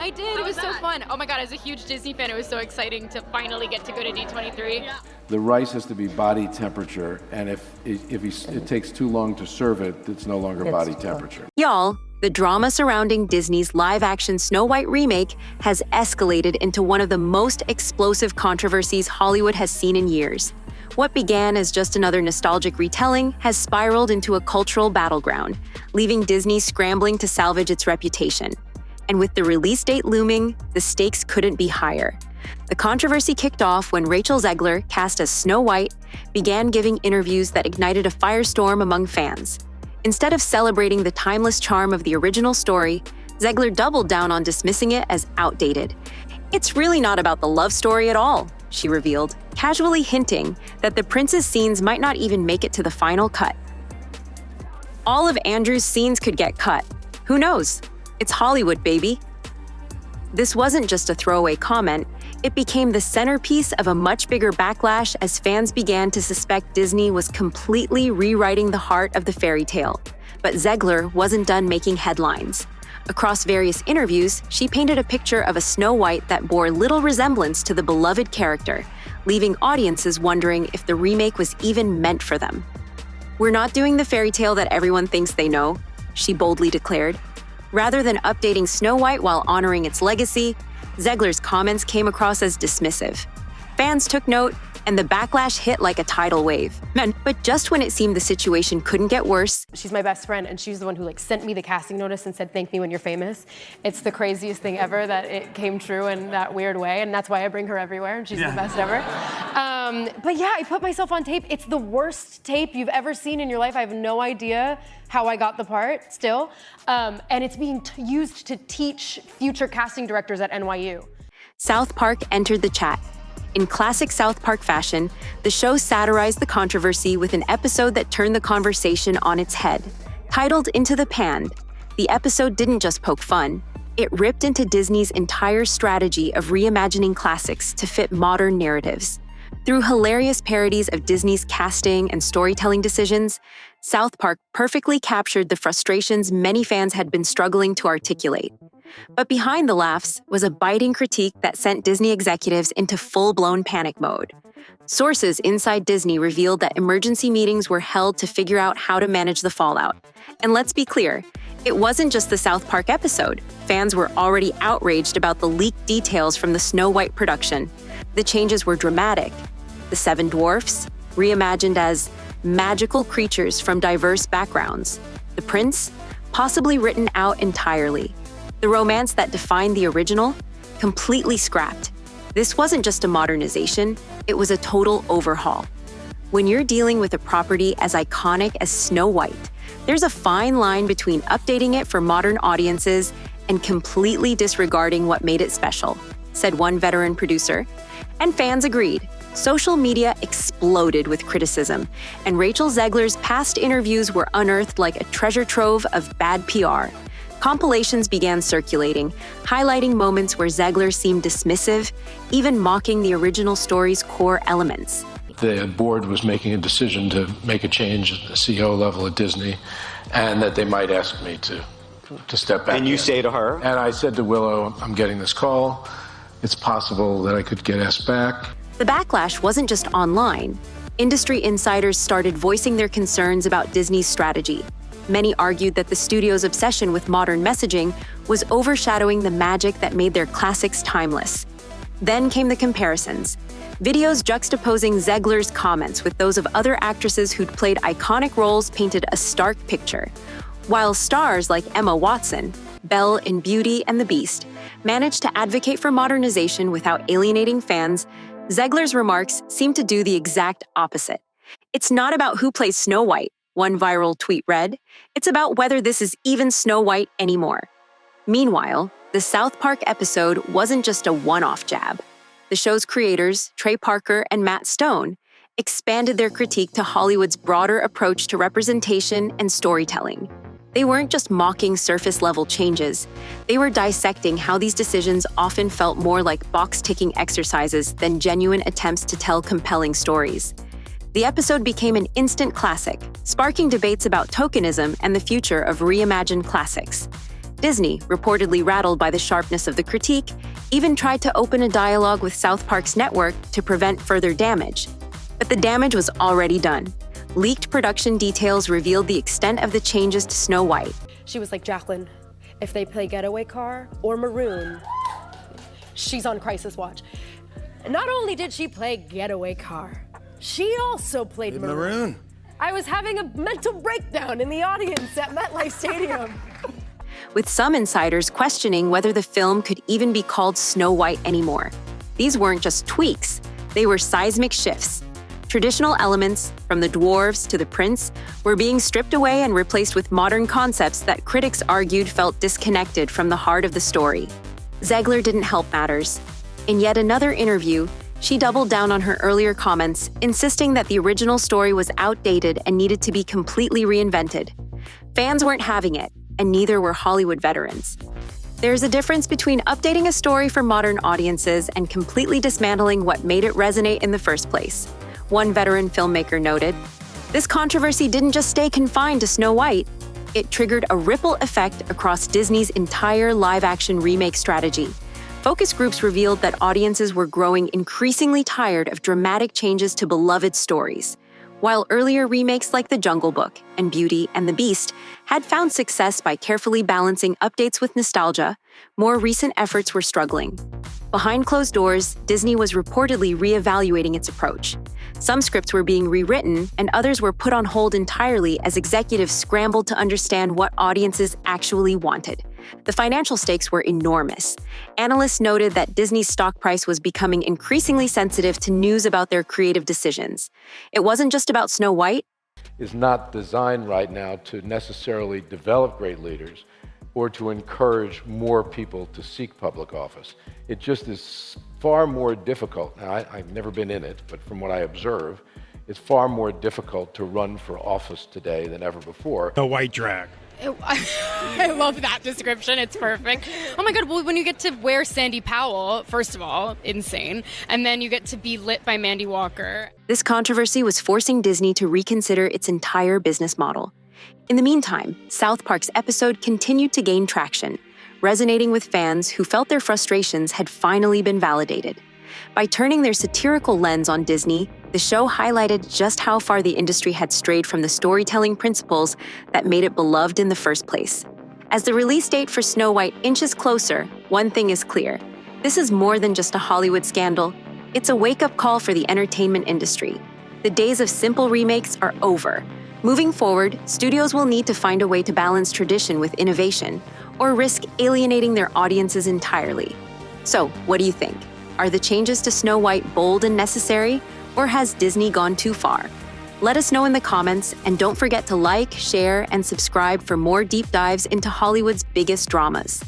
I did. It was so fun. Oh my God, as a huge Disney fan, it was so exciting to finally get to go to D23. Yeah. The rice has to be body temperature, and if it takes too long to serve it, it's no longer body temperature. Y'all, the drama surrounding Disney's live-action Snow White remake has escalated into one of the most explosive controversies Hollywood has seen in years. What began as just another nostalgic retelling has spiraled into a cultural battleground, leaving Disney scrambling to salvage its reputation. And with the release date looming, the stakes couldn't be higher. The controversy kicked off when Rachel Zegler, cast as Snow White, began giving interviews that ignited a firestorm among fans. Instead of celebrating the timeless charm of the original story, Zegler doubled down on dismissing it as outdated. "It's really not about the love story at all," she revealed, casually hinting that the prince's scenes might not even make it to the final cut. All of Andrew's scenes could get cut. Who knows? It's Hollywood, baby. This wasn't just a throwaway comment. It became the centerpiece of a much bigger backlash as fans began to suspect Disney was completely rewriting the heart of the fairy tale. But Zegler wasn't done making headlines. Across various interviews, she painted a picture of a Snow White that bore little resemblance to the beloved character, leaving audiences wondering if the remake was even meant for them. "We're not doing the fairy tale that everyone thinks they know," she boldly declared. Rather than updating Snow White while honoring its legacy, Zegler's comments came across as dismissive. Fans took note, and the backlash hit like a tidal wave. But just when it seemed the situation couldn't get worse, she's my best friend, and she's the one who sent me the casting notice and said, "Thank me when you're famous." It's the craziest thing ever that it came true in that weird way, and that's why I bring her everywhere, and she's the best ever. But yeah, I put myself on tape. It's the worst tape you've ever seen in your life. I have no idea how I got the part still. And it's being used to teach future casting directors at NYU. South Park entered the chat. In classic South Park fashion, the show satirized the controversy with an episode that turned the conversation on its head. Titled Into the Pan, the episode didn't just poke fun. It ripped into Disney's entire strategy of reimagining classics to fit modern narratives. Through hilarious parodies of Disney's casting and storytelling decisions, South Park perfectly captured the frustrations many fans had been struggling to articulate. But behind the laughs was a biting critique that sent Disney executives into full-blown panic mode. Sources inside Disney revealed that emergency meetings were held to figure out how to manage the fallout. And let's be clear, it wasn't just the South Park episode. Fans were already outraged about the leaked details from the Snow White production. The changes were dramatic. The Seven Dwarfs, reimagined as magical creatures from diverse backgrounds. The prince, possibly written out entirely. The romance that defined the original, completely scrapped. This wasn't just a modernization, it was a total overhaul. When you're dealing with a property as iconic as Snow White, there's a fine line between updating it for modern audiences and completely disregarding what made it special, said one veteran producer. And fans agreed. Social media exploded with criticism, and Rachel Zegler's past interviews were unearthed like a treasure trove of bad PR. Compilations began circulating, highlighting moments where Zegler seemed dismissive, even mocking the original story's core elements. The board was making a decision to make a change at the CEO level at Disney, and that they might ask me to step back. And you say to her? And I said to Willow, "I'm getting this call. It's possible that I could get asked back." The backlash wasn't just online. Industry insiders started voicing their concerns about Disney's strategy. Many argued that the studio's obsession with modern messaging was overshadowing the magic that made their classics timeless. Then came the comparisons. Videos juxtaposing Zegler's comments with those of other actresses who'd played iconic roles painted a stark picture. While stars like Emma Watson, Belle in Beauty and the Beast, managed to advocate for modernization without alienating fans, Zegler's remarks seemed to do the exact opposite. "It's not about who plays Snow White," one viral tweet read. "It's about whether this is even Snow White anymore." Meanwhile, the South Park episode wasn't just a one-off jab. The show's creators, Trey Parker and Matt Stone, expanded their critique to Hollywood's broader approach to representation and storytelling. They weren't just mocking surface-level changes. They were dissecting how these decisions often felt more like box-ticking exercises than genuine attempts to tell compelling stories. The episode became an instant classic, sparking debates about tokenism and the future of reimagined classics. Disney, reportedly rattled by the sharpness of the critique, even tried to open a dialogue with South Park's network to prevent further damage. But the damage was already done. Leaked production details revealed the extent of the changes to Snow White. She was like, Jacqueline, if they play Getaway Car or Maroon, she's on crisis watch. Not only did she play Getaway Car, she also played Maroon. I was having a mental breakdown in the audience at MetLife Stadium. With some insiders questioning whether the film could even be called Snow White anymore. These weren't just tweaks, they were seismic shifts. Traditional elements, from the dwarves to the prince, were being stripped away and replaced with modern concepts that critics argued felt disconnected from the heart of the story. Zegler didn't help matters. In yet another interview, she doubled down on her earlier comments, insisting that the original story was outdated and needed to be completely reinvented. Fans weren't having it, and neither were Hollywood veterans. There's a difference between updating a story for modern audiences and completely dismantling what made it resonate in the first place. One veteran filmmaker noted, "This controversy didn't just stay confined to Snow White. It triggered a ripple effect across Disney's entire live-action remake strategy." Focus groups revealed that audiences were growing increasingly tired of dramatic changes to beloved stories. While earlier remakes like The Jungle Book and Beauty and the Beast had found success by carefully balancing updates with nostalgia, more recent efforts were struggling. Behind closed doors, Disney was reportedly reevaluating its approach. Some scripts were being rewritten, and others were put on hold entirely as executives scrambled to understand what audiences actually wanted. The financial stakes were enormous. Analysts noted that Disney's stock price was becoming increasingly sensitive to news about their creative decisions. It wasn't just about Snow White. Is not designed right now to necessarily develop great leaders or to encourage more people to seek public office. It just is far more difficult. Now, I've never been in it, but from what I observe, it's far more difficult to run for office today than ever before. The white drag. I love that description. It's perfect. Oh my God, well, when you get to wear Sandy Powell, first of all, insane. And then you get to be lit by Mandy Walker. This controversy was forcing Disney to reconsider its entire business model. In the meantime, South Park's episode continued to gain traction, resonating with fans who felt their frustrations had finally been validated. By turning their satirical lens on Disney, the show highlighted just how far the industry had strayed from the storytelling principles that made it beloved in the first place. As the release date for Snow White inches closer, one thing is clear. This is more than just a Hollywood scandal. It's a wake-up call for the entertainment industry. The days of simple remakes are over. Moving forward, studios will need to find a way to balance tradition with innovation, or risk alienating their audiences entirely. So, what do you think? Are the changes to Snow White bold and necessary, or has Disney gone too far? Let us know in the comments, and don't forget to like, share, and subscribe for more deep dives into Hollywood's biggest dramas.